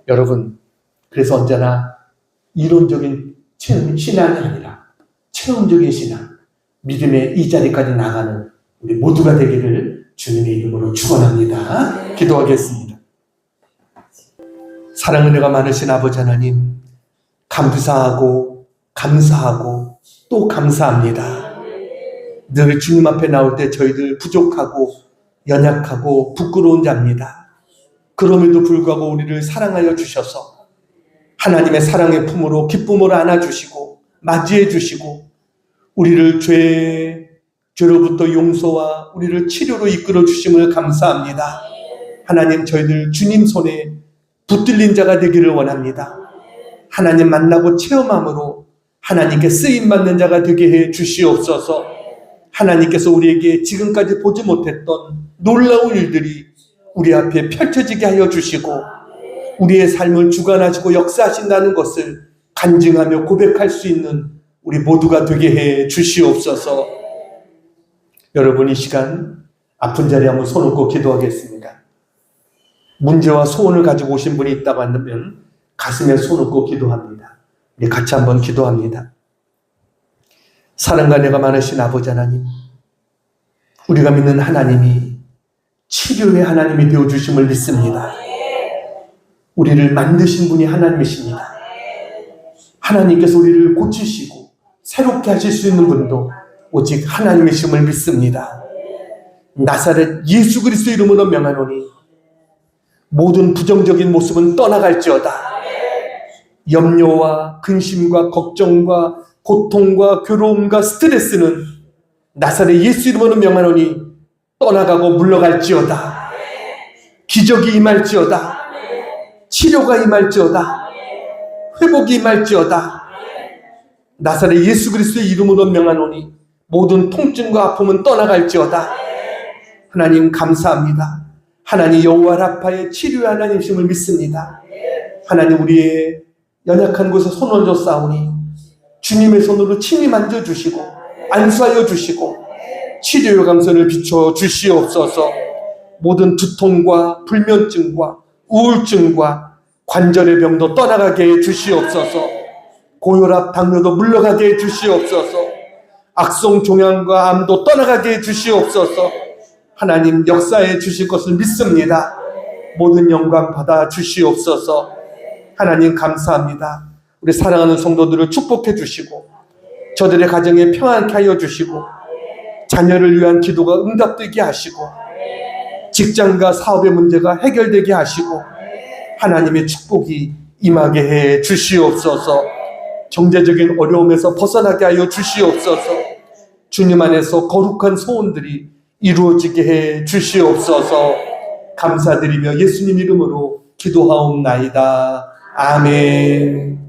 Speaker 1: 여러분, 그래서 언제나 이론적인 신앙이 아니라 체험적인 신앙, 믿음의 이 자리까지 나가는 우리 모두가 되기를 주님의 이름으로 축원합니다. 기도하겠습니다. 사랑 은혜가 많으신 아버지 하나님, 감사하고 감사하고 또 감사합니다. 늘 주님 앞에 나올 때 저희들 부족하고 연약하고 부끄러운 자입니다. 그럼에도 불구하고 우리를 사랑하여 주셔서 하나님의 사랑의 품으로 기쁨으로 안아주시고 맞이해 주시고 우리를 죄로부터 용서와 우리를 치료로 이끌어 주심을 감사합니다. 하나님, 저희들 주님 손에 붙들린 자가 되기를 원합니다. 하나님 만나고 체험함으로 하나님께 쓰임받는 자가 되게 해 주시옵소서. 하나님께서 우리에게 지금까지 보지 못했던 놀라운 일들이 우리 앞에 펼쳐지게 하여 주시고 우리의 삶을 주관하시고 역사하신다는 것을 간증하며 고백할 수 있는 우리 모두가 되게 해 주시옵소서. 여러분, 이 시간 아픈 자리에 한번 손 얹고 기도하겠습니다. 문제와 소원을 가지고 오신 분이 있다고 한다면 가슴에 손 얹고 기도합니다. 우리 같이 한번 기도합니다. 사랑과 은혜가 많으신 아버지 하나님, 우리가 믿는 하나님이 치료의 하나님이 되어주심을 믿습니다. 우리를 만드신 분이 하나님이십니다. 하나님께서 우리를 고치시고 새롭게 하실 수 있는 분도 오직 하나님이심을 믿습니다. 나사렛 예수 그리스도 이름으로 명하노니 모든 부정적인 모습은 떠나갈지어다. 염려와 근심과 걱정과 고통과 괴로움과 스트레스는 나사렛 예수 이름으로 명하노니 떠나가고 물러갈지어다. 기적이 임할지어다. 치료가 임할지어다. 회복이 임할지어다. 나사렛 예수 그리스도의 이름으로 명하노니 모든 통증과 아픔은 떠나갈지어다. 하나님 감사합니다. 하나님 여호와 라파의 치료의 하나님이심을 믿습니다. 하나님, 우리의 연약한 곳에 손 얹어 싸우니 주님의 손으로 친히 만져주시고 안수하여 주시고 치료의 강선을 비춰 주시옵소서. 모든 두통과 불면증과 우울증과 관절의 병도 떠나가게 해 주시옵소서. 고혈압, 당뇨도 물러가게 해 주시옵소서. 악성 종양과 암도 떠나가게 해 주시옵소서. 하나님 역사해 주실 것을 믿습니다. 모든 영광 받아 주시옵소서. 하나님 감사합니다. 우리 사랑하는 성도들을 축복해 주시고 저들의 가정에 평안케 하여 주시고 자녀를 위한 기도가 응답되게 하시고 직장과 사업의 문제가 해결되게 하시고 하나님의 축복이 임하게 해 주시옵소서. 경제적인 어려움에서 벗어나게 하여 주시옵소서. 주님 안에서 거룩한 소원들이 이루어지게 해 주시옵소서. 감사드리며 예수님 이름으로 기도하옵나이다. 아멘.